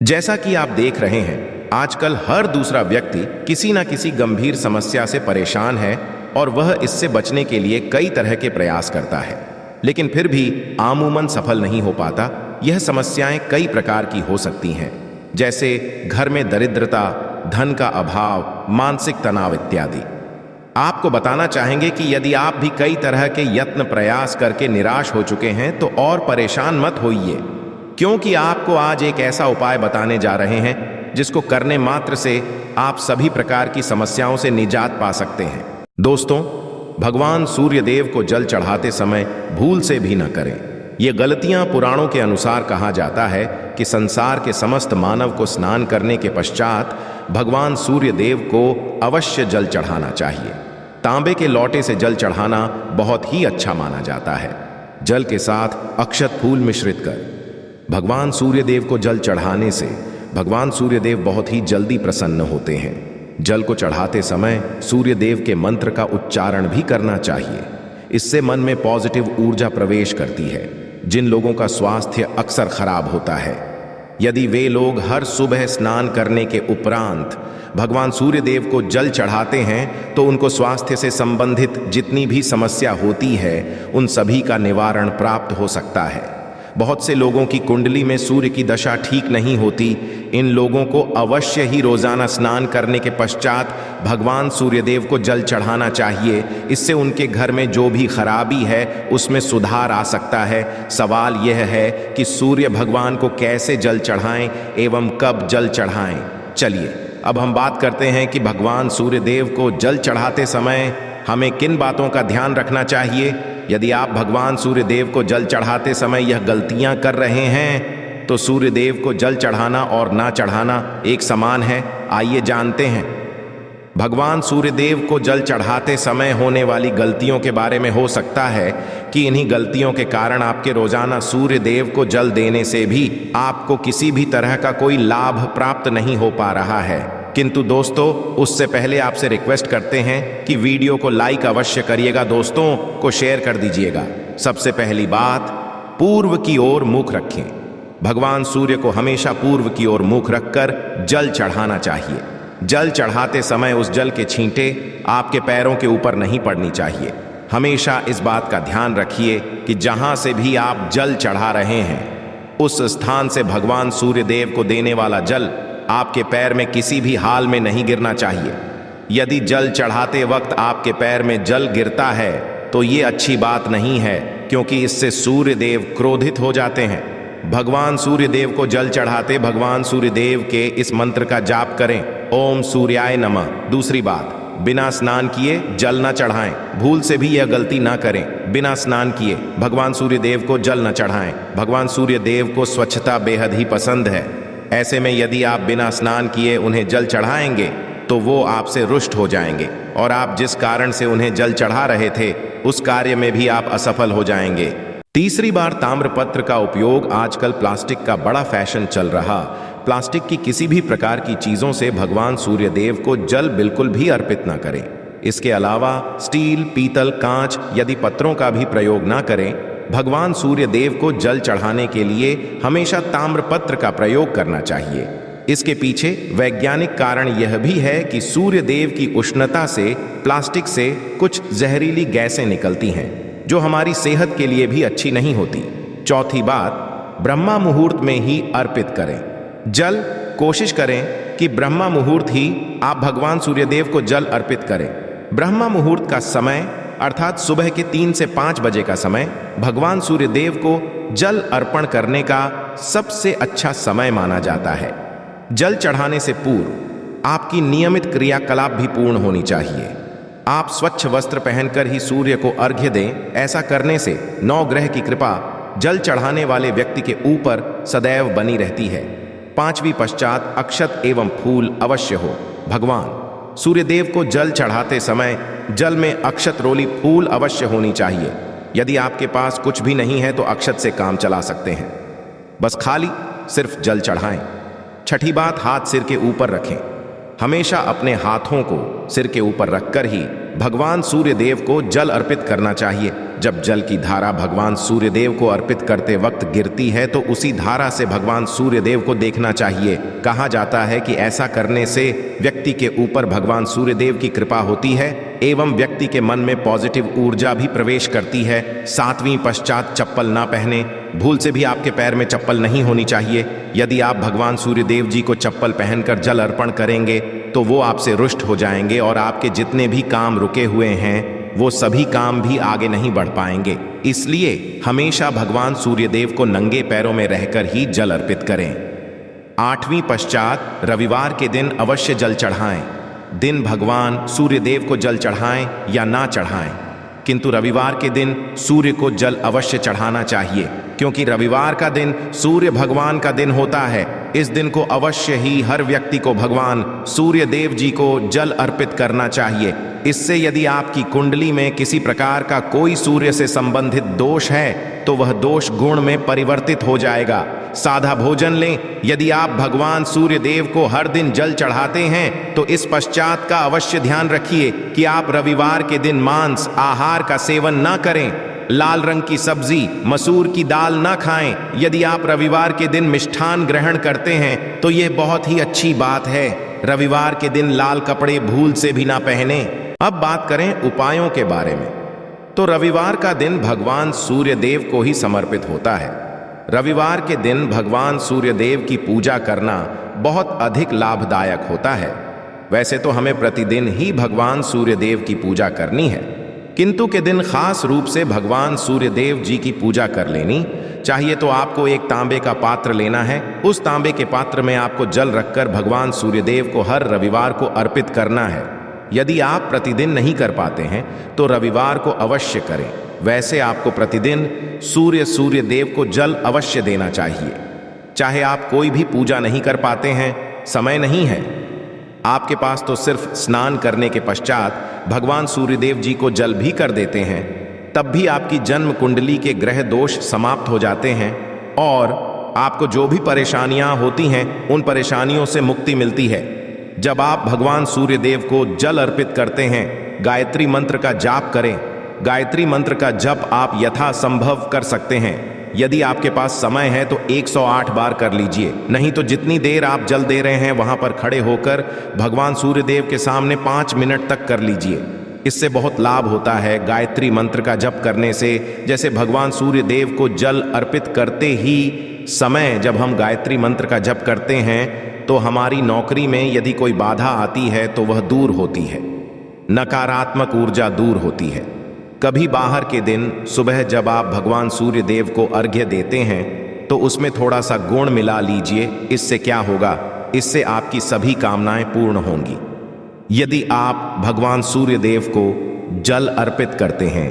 जैसा कि आप देख रहे हैं, आजकल हर दूसरा व्यक्ति किसी न किसी गंभीर समस्या से परेशान है और वह इससे बचने के लिए कई तरह के प्रयास करता है, लेकिन फिर भी आमूमन सफल नहीं हो पाता। यह समस्याएं कई प्रकार की हो सकती हैं, जैसे घर में दरिद्रता, धन का अभाव, मानसिक तनाव इत्यादि। आपको बताना चाहेंगे कि यदि आप भी कई तरह के यत्न प्रयास करके निराश हो चुके हैं तो और परेशान मत होइए, क्योंकि आपको आज एक ऐसा उपाय बताने जा रहे हैं जिसको करने मात्र से आप सभी प्रकार की समस्याओं से निजात पा सकते हैं। दोस्तों, भगवान सूर्य देव को जल चढ़ाते समय भूल से भी न करें। ये गलतियां पुराणों के अनुसार कहा जाता है कि संसार के समस्त मानव को स्नान करने के पश्चात भगवान सूर्य देव को अवश्य जल चढ़ाना चाहिए। तांबे के लोटे से जल चढ़ाना बहुत ही अच्छा माना जाता है। जल के साथ अक्षत फूल मिश्रित कर भगवान सूर्य देव को जल चढ़ाने से भगवान सूर्य देव बहुत ही जल्दी प्रसन्न होते हैं। जल को चढ़ाते समय सूर्य देव के मंत्र का उच्चारण भी करना चाहिए। इससे मन में पॉजिटिव ऊर्जा प्रवेश करती है। जिन लोगों का स्वास्थ्य अक्सर खराब होता है, यदि वे लोग हर सुबह स्नान करने के उपरांत भगवान सूर्य देव को जल चढ़ाते हैं तो उनको स्वास्थ्य से संबंधित जितनी भी समस्या होती है उन सभी का निवारण प्राप्त हो सकता है। बहुत से लोगों की कुंडली में सूर्य की दशा ठीक नहीं होती। इन लोगों को अवश्य ही रोजाना स्नान करने के पश्चात भगवान सूर्यदेव को जल चढ़ाना चाहिए। इससे उनके घर में जो भी खराबी है उसमें सुधार आ सकता है। सवाल यह है कि सूर्य भगवान को कैसे जल चढ़ाएं एवं कब जल चढ़ाएं। चलिए अब हम बात करते हैं कि भगवान सूर्यदेव को जल चढ़ाते समय हमें किन बातों का ध्यान रखना चाहिए। यदि आप भगवान सूर्यदेव को जल चढ़ाते समय यह गलतियां कर रहे हैं तो सूर्यदेव को जल चढ़ाना और ना चढ़ाना एक समान है। आइए जानते हैं। भगवान सूर्यदेव को जल चढ़ाते समय होने वाली गलतियों के बारे में। हो सकता है कि इन्हीं गलतियों के कारण आपके रोजाना सूर्यदेव को जल देने से भी आपको किसी भी तरह का कोई लाभ प्राप्त नहीं हो पा रहा है। किंतु दोस्तों, उससे पहले आपसे रिक्वेस्ट करते हैं कि वीडियो को लाइक अवश्य करिएगा, दोस्तों को शेयर कर दीजिएगा। सबसे पहली बात, पूर्व की ओर मुख रखें। भगवान सूर्य को हमेशा पूर्व की ओर मुख रखकर जल चढ़ाना चाहिए। जल चढ़ाते समय उस जल के छींटे आपके पैरों के ऊपर नहीं पड़नी चाहिए। हमेशा इस बात का ध्यान रखिए कि जहां से भी आप जल चढ़ा रहे हैं उस स्थान से भगवान सूर्यदेव को देने वाला जल आपके पैर में किसी भी हाल में नहीं गिरना चाहिए। यदि जल चढ़ाते वक्त आपके पैर में जल गिरता है तो ये अच्छी बात नहीं है, क्योंकि इससे सूर्यदेव क्रोधित हो जाते हैं। भगवान सूर्यदेव को जल चढ़ाते भगवान सूर्यदेव के इस मंत्र का जाप करें, ओम सूर्याय नमः। दूसरी बात, बिना स्नान किए जल न चढ़ाएं। भूल से भी यह गलती ना करें। बिना स्नान किए भगवान सूर्यदेव को जल न चढ़ाएं। भगवान सूर्यदेव को स्वच्छता बेहद ही पसंद है। ऐसे में यदि आप बिना स्नान किए उन्हें जल चढ़ाएंगे तो वो आपसे रुष्ट हो जाएंगे और आप जिस कारण से उन्हें जल चढ़ा रहे थे उस कार्य में भी आप असफल हो जाएंगे। तीसरी बार, ताम्रपत्र का उपयोग। आजकल प्लास्टिक का बड़ा फैशन चल रहा। प्लास्टिक की किसी भी प्रकार की चीजों से भगवान सूर्यदेव को जल बिल्कुल भी अर्पित ना करें। इसके अलावा स्टील, पीतल, कांच यदि पत्रों का भी प्रयोग ना करें। भगवान सूर्यदेव को जल चढ़ाने के लिए हमेशा ताम्रपत्र का प्रयोग करना चाहिए। इसके पीछे वैज्ञानिक कारण यह भी है कि सूर्यदेव की उष्णता से प्लास्टिक से कुछ जहरीली गैसें निकलती हैं जो हमारी सेहत के लिए भी अच्छी नहीं होती। चौथी बात, ब्रह्मा मुहूर्त में ही अर्पित करें जल। कोशिश करें कि ब्रह्मा मुहूर्त ही आप भगवान सूर्यदेव को जल अर्पित करें। ब्रह्मा मुहूर्त का समय अर्थात सुबह के 3 से 5 बजे का समय भगवान सूर्यदेव को जल अर्पण करने का सबसे अच्छा समय माना जाता है। जल चढ़ाने से पूर्व आपकी नियमित क्रियाकलाप भी पूर्ण होनी चाहिए। आप स्वच्छ वस्त्र पहनकर ही सूर्य को अर्घ्य दें। ऐसा करने से नवग्रह की कृपा जल चढ़ाने वाले व्यक्ति के ऊपर सदैव बनी रहती है। पांचवी पश्चात, अक्षत एवं फूल अवश्य हो। भगवान सूर्यदेव को जल चढ़ाते समय जल में अक्षत रोली फूल अवश्य होनी चाहिए। यदि आपके पास कुछ भी नहीं है तो अक्षत से काम चला सकते हैं। बस खाली सिर्फ जल चढ़ाएं। छठी बात, हाथ सिर के ऊपर रखें। हमेशा अपने हाथों को सिर के ऊपर रखकर ही भगवान सूर्यदेव को जल अर्पित करना चाहिए। जब जल की धारा भगवान सूर्यदेव को अर्पित करते वक्त गिरती है तो उसी धारा से भगवान सूर्यदेव को देखना चाहिए। कहा जाता है कि ऐसा करने से व्यक्ति के ऊपर भगवान सूर्यदेव की कृपा होती है एवं व्यक्ति के मन में पॉजिटिव ऊर्जा भी प्रवेश करती है। 7वीं पश्चात चप्पल ना पहने। भूल से भी आपके पैर में चप्पल नहीं होनी चाहिए। यदि आप भगवान सूर्यदेव जी को चप्पल पहनकर जल अर्पण करेंगे तो वो आपसे रुष्ट हो जाएंगे और आपके जितने भी काम रुके हुए हैं वो सभी काम भी आगे नहीं बढ़ पाएंगे। इसलिए हमेशा भगवान सूर्यदेव को नंगे पैरों में रहकर ही जल अर्पित करें। 8वीं पश्चात रविवार के दिन अवश्य जल चढ़ाएं। दिन भगवान सूर्यदेव को जल चढ़ाएं या ना चढ़ाएं, किंतु रविवार के दिन सूर्य को जल अवश्य चढ़ाना चाहिए, क्योंकि रविवार का दिन सूर्य भगवान का दिन होता है। इस दिन को अवश्य ही हर व्यक्ति को भगवान सूर्यदेव जी को जल अर्पित करना चाहिए। इससे यदि आपकी कुंडली में किसी प्रकार का कोई सूर्य से संबंधित दोष है तो वह दोष गुण में परिवर्तित हो जाएगा। सादा भोजन लें। यदि आप भगवान सूर्यदेव को हर दिन जल चढ़ाते हैं तो इस पश्चात का अवश्य ध्यान रखिए कि आप रविवार के दिन मांस आहार का सेवन ना करें। लाल रंग की सब्जी, मसूर की दाल ना खाएं। यदि आप रविवार के दिन मिष्ठान ग्रहण करते हैं तो यह बहुत ही अच्छी बात है। रविवार के दिन लाल कपड़े भूल से भी ना पहने। अब बात करें उपायों के बारे में, तो रविवार का दिन भगवान सूर्यदेव को ही समर्पित होता है। रविवार के दिन भगवान सूर्यदेव की पूजा करना बहुत अधिक लाभदायक होता है। वैसे तो हमें प्रतिदिन ही भगवान सूर्यदेव की पूजा करनी है, किंतु के दिन खास रूप से भगवान सूर्यदेव जी की पूजा कर लेनी चाहिए। तो आपको एक तांबे का पात्र लेना है। उस तांबे के पात्र में आपको जल रखकर भगवान सूर्यदेव को हर रविवार को अर्पित करना है। यदि आप प्रतिदिन नहीं कर पाते हैं तो रविवार को अवश्य करें। वैसे आपको प्रतिदिन सूर्यदेव को जल अवश्य देना चाहिए। चाहे आप कोई भी पूजा नहीं कर पाते हैं, समय नहीं है आपके पास, तो सिर्फ स्नान करने के पश्चात भगवान सूर्यदेव जी को जल भी कर देते हैं, तब भी आपकी जन्म कुंडली के ग्रह दोष समाप्त हो जाते हैं और आपको जो भी परेशानियां होती हैं उन परेशानियों से मुक्ति मिलती है। जब आप भगवान सूर्यदेव को जल अर्पित करते हैं, गायत्री मंत्र का जाप करें। गायत्री मंत्र का जप आप यथासंभव कर सकते हैं। यदि आपके पास समय है तो 108 बार कर लीजिए, नहीं तो जितनी देर आप जल दे रहे हैं वहां पर खड़े होकर भगवान सूर्यदेव के सामने 5 मिनट तक कर लीजिए। इससे बहुत लाभ होता है गायत्री मंत्र का जप करने से। जैसे भगवान सूर्यदेव को जल अर्पित करते ही समय जब हम गायत्री मंत्र का जप करते हैं तो हमारी नौकरी में यदि कोई बाधा आती है तो वह दूर होती है, नकारात्मक ऊर्जा दूर होती है। कभी बाहर के दिन सुबह जब आप भगवान सूर्यदेव को अर्घ्य देते हैं तो उसमें थोड़ा सा गुड़ मिला लीजिए। इससे क्या होगा, इससे आपकी सभी कामनाएं पूर्ण होंगी। यदि आप भगवान सूर्यदेव को जल अर्पित करते हैं,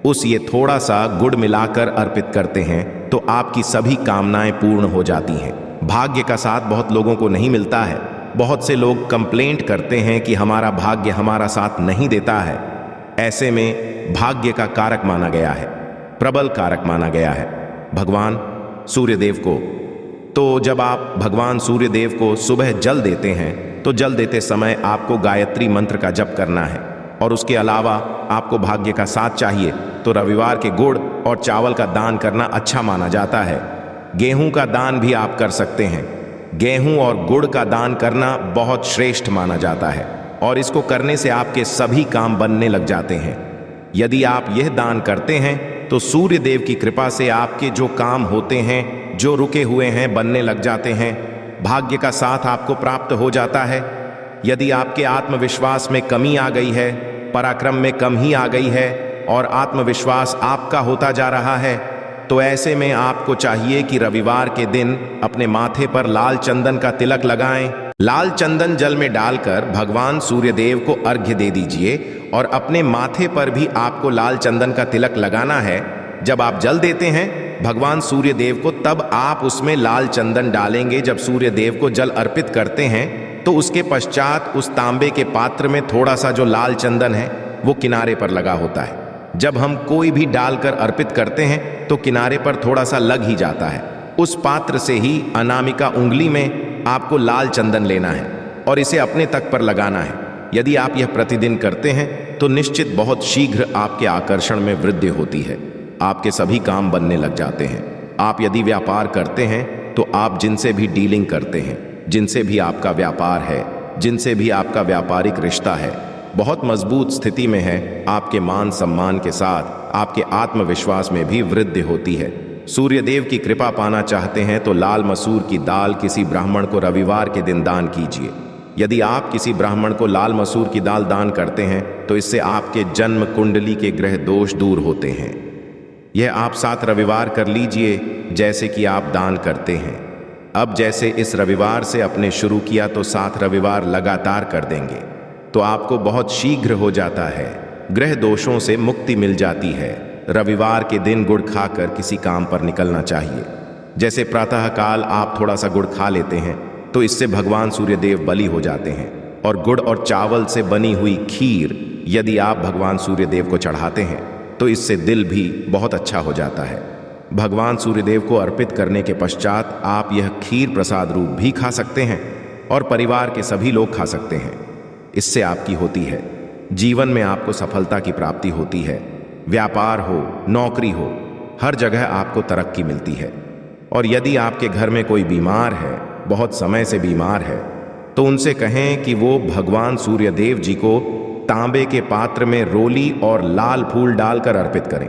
उस ये थोड़ा सा गुड़ मिलाकर अर्पित करते हैं तो आपकी सभी कामनाएं पूर्ण हो जाती हैं। भाग्य का साथ बहुत लोगों को नहीं मिलता है। बहुत से लोग कंप्लेंट करते हैं कि हमारा भाग्य हमारा साथ नहीं देता है। ऐसे में भाग्य का कारक माना गया है, प्रबल कारक माना गया है भगवान सूर्यदेव को। तो जब आप भगवान सूर्यदेव को सुबह जल देते हैं तो जल देते समय आपको गायत्री मंत्र का जप करना है। और उसके अलावा आपको भाग्य का साथ चाहिए तो रविवार के गुड़ और चावल का दान करना अच्छा माना जाता है। गेहूं का दान भी आप कर सकते हैं। गेहूं और गुड़ का दान करना बहुत श्रेष्ठ माना जाता है और इसको करने से आपके सभी काम बनने लग जाते हैं। यदि आप यह दान करते हैं तो सूर्य देव की कृपा से आपके जो काम होते हैं, जो रुके हुए हैं, बनने लग जाते हैं। भाग्य का साथ आपको प्राप्त हो जाता है। यदि आपके आत्मविश्वास में कमी आ गई है, पराक्रम में कम ही आ गई है और आत्मविश्वास आपका होता जा रहा है, तो ऐसे में आपको चाहिए कि रविवार के दिन अपने माथे पर लाल चंदन का तिलक लगाएं। लाल चंदन जल में डालकर भगवान सूर्यदेव को अर्घ्य दे दीजिए और अपने माथे पर भी आपको लाल चंदन का तिलक लगाना है। जब आप जल देते हैं भगवान सूर्यदेव को, तब आप उसमें लाल चंदन डालेंगे। जब सूर्यदेव को जल अर्पित करते हैं तो उसके पश्चात उस तांबे के पात्र में थोड़ा सा जो लाल चंदन है वो किनारे पर लगा होता है। जब हम कोई भी डालकर अर्पित करते हैं तो किनारे पर थोड़ा सा लग ही जाता है। उस पात्र से ही अनामिका उंगली में आपको लाल चंदन लेना है और इसे अपने तक पर लगाना है। यदि आप यह प्रतिदिन करते हैं तो निश्चित बहुत शीघ्र आपके आकर्षण में वृद्धि होती है। आपके सभी काम बनने लग जाते हैं। आप यदि व्यापार करते हैं तो आप जिनसे भी डीलिंग करते हैं, जिनसे भी आपका व्यापार है, जिनसे भी आपका व्यापारिक रिश्ता है, बहुत मजबूत स्थिति में है। आपके मान सम्मान के साथ आपके आत्मविश्वास में भी वृद्धि होती है। सूर्यदेव की कृपा पाना चाहते हैं तो लाल मसूर की दाल किसी ब्राह्मण को रविवार के दिन दान कीजिए। यदि आप किसी ब्राह्मण को लाल मसूर की दाल दान करते हैं तो इससे आपके जन्म कुंडली के ग्रह दोष दूर होते हैं। यह आप 7 रविवार कर लीजिए जैसे कि आप दान करते हैं। अब जैसे इस रविवार से अपने शुरू किया तो 7 रविवार लगातार कर देंगे तो आपको बहुत शीघ्र हो जाता है। ग्रह दोषों से मुक्ति मिल जाती है। रविवार के दिन गुड़ खाकर किसी काम पर निकलना चाहिए। जैसे प्रातःकाल आप थोड़ा सा गुड़ खा लेते हैं तो इससे भगवान सूर्यदेव बलि हो जाते हैं। और गुड़ और चावल से बनी हुई खीर यदि आप भगवान सूर्यदेव को चढ़ाते हैं तो इससे दिल भी बहुत अच्छा हो जाता है। भगवान सूर्यदेव को अर्पित करने के पश्चात आप यह खीर प्रसाद रूप भी खा सकते हैं और परिवार के सभी लोग खा सकते हैं। इससे आपकी होती है, जीवन में आपको सफलता की प्राप्ति होती है। व्यापार हो, नौकरी हो, हर जगह आपको तरक्की मिलती है। और यदि आपके घर में कोई बीमार है, बहुत समय से बीमार है, तो उनसे कहें कि वो भगवान सूर्यदेव जी को तांबे के पात्र में रोली और लाल फूल डालकर अर्पित करें।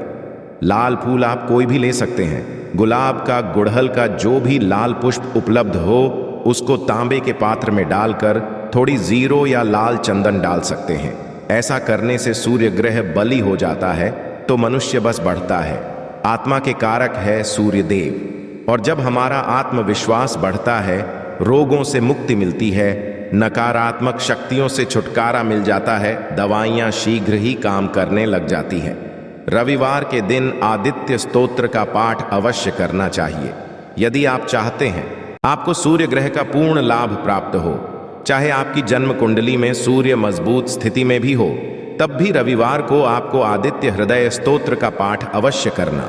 लाल फूल आप कोई भी ले सकते हैं। गुलाब का, गुड़हल का, जो भी लाल पुष्प उपलब्ध हो उसको तांबे के पात्र में डालकर थोड़ी जीरो या लाल चंदन डाल सकते हैं। ऐसा करने से सूर्य ग्रह बलि हो जाता है तो मनुष्य बस बढ़ता है। आत्मा के कारक है सूर्यदेव, और जब हमारा आत्मविश्वास बढ़ता है, रोगों से मुक्ति मिलती है, नकारात्मक शक्तियों से छुटकारा मिल जाता है, दवाइयां शीघ्र ही काम करने लग जाती हैं। रविवार के दिन आदित्य स्तोत्र का पाठ अवश्य करना चाहिए। यदि आप चाहते हैं आपको सूर्य ग्रह का पूर्ण लाभ प्राप्त हो, चाहे आपकी जन्म कुंडली में सूर्य मजबूत स्थिति में भी हो, तब भी रविवार को आपको आदित्य हृदय स्तोत्र का पाठ अवश्य करना।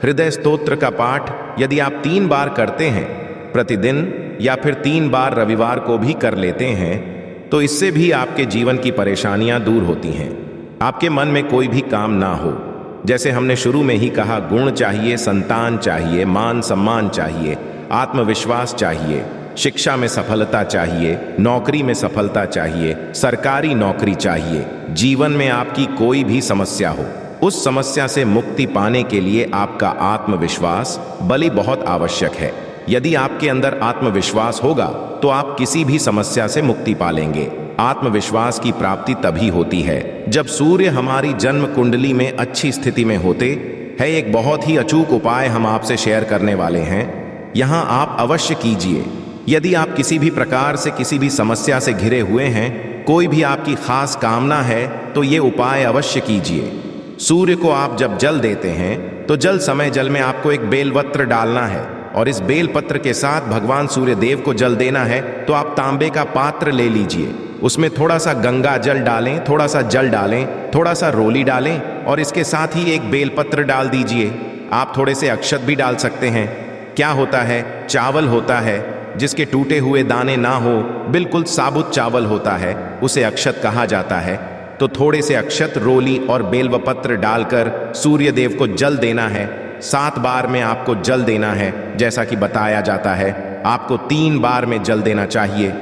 हृदय स्तोत्र का पाठ यदि आप 3 बार करते हैं प्रतिदिन या फिर 3 बार रविवार को भी कर लेते हैं तो इससे भी आपके जीवन की परेशानियां दूर होती हैं। आपके मन में कोई भी काम ना हो, जैसे हमने शुरू में ही कहा, गुण चाहिए, संतान चाहिए, मान सम्मान चाहिए, आत्मविश्वास चाहिए, शिक्षा में सफलता चाहिए, नौकरी में सफलता चाहिए, सरकारी नौकरी चाहिए। जीवन में आपकी कोई भी समस्या हो, उस समस्या से मुक्ति पाने के लिए आपका आत्मविश्वास बलि बहुत आवश्यक है। यदि आपके अंदर आत्मविश्वास होगा तो आप किसी भी समस्या से मुक्ति पालेंगे। आत्मविश्वास की प्राप्ति तभी होती है जब सूर्य हमारी जन्म कुंडली में अच्छी स्थिति में होते हैं। एक बहुत ही अचूक उपाय हम आपसे शेयर करने वाले हैं, यहाँ आप अवश्य कीजिए। यदि आप किसी भी प्रकार से किसी भी समस्या से घिरे हुए हैं, कोई भी आपकी खास कामना है, तो ये उपाय अवश्य कीजिए। सूर्य को आप जब जल देते हैं तो जल समय जल में आपको एक बेलपत्र डालना है और इस बेलपत्र के साथ भगवान सूर्य देव को जल देना है। तो आप तांबे का पात्र ले लीजिए, उसमें थोड़ा सा गंगा जल डालें, थोड़ा सा जल डालें, थोड़ा सा रोली डालें और इसके साथ ही एक बेलपत्र डाल दीजिए। आप थोड़े से अक्षत भी डाल सकते हैं। क्या होता है, चावल होता है जिसके टूटे हुए दाने ना हो, बिल्कुल साबुत चावल होता है, उसे अक्षत कहा जाता है। तो थोड़े से अक्षत, रोली और बेलपत्र डालकर सूर्य देव को जल देना है। 7 बार में आपको जल देना है, जैसा कि बताया जाता है। आपको 3 बार में जल देना चाहिए।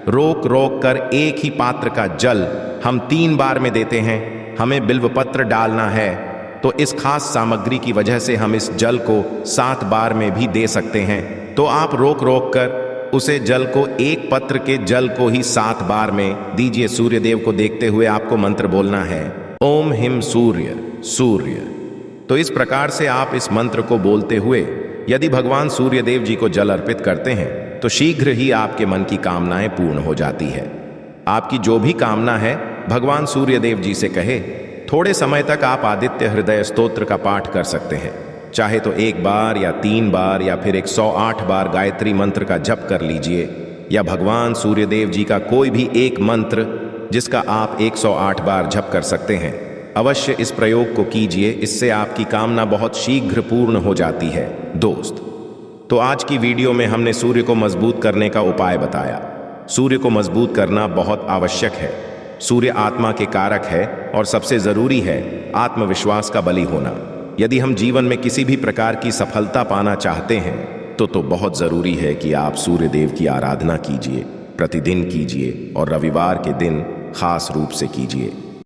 रोक रोक कर एक ही पात्र का जल हम 3 बार में देते हैं। हमें बिल्वपत्र डालना है, तो इस खास सामग्री की वजह से हम इस जल को 7 बार में भी दे सकते हैं। तो आप रोक रोक कर उसे जल को, एक पत्र के जल को ही 7 बार में दीजिए। सूर्यदेव को देखते हुए आपको मंत्र बोलना है, ओम हिम सूर्य सूर्य। तो इस प्रकार से आप इस मंत्र को बोलते हुए यदि भगवान सूर्यदेव जी को जल अर्पित करते हैं तो शीघ्र ही आपके मन की कामनाएं पूर्ण हो जाती है। आपकी जो भी कामना है भगवान सूर्यदेव जी से कहे। थोड़े समय तक आप आदित्य हृदय स्तोत्र का पाठ कर सकते हैं, चाहे तो 1 बार या 3 बार या फिर 108 बार गायत्री मंत्र का जप कर लीजिए, या भगवान सूर्यदेव जी का कोई भी एक मंत्र जिसका आप 108 बार जप कर सकते हैं। अवश्य इस प्रयोग को कीजिए, इससे आपकी कामना बहुत शीघ्र पूर्ण हो जाती है। दोस्त, तो आज की वीडियो में हमने सूर्य को मजबूत करने का उपाय बताया। सूर्य को मजबूत करना बहुत आवश्यक है। सूर्य आत्मा के कारक है और सबसे जरूरी है आत्मविश्वास का बलि होना। यदि हम जीवन में किसी भी प्रकार की सफलता पाना चाहते हैं तो बहुत जरूरी है कि आप सूर्य देव की आराधना कीजिए, प्रतिदिन कीजिए और रविवार के दिन खास रूप से कीजिए।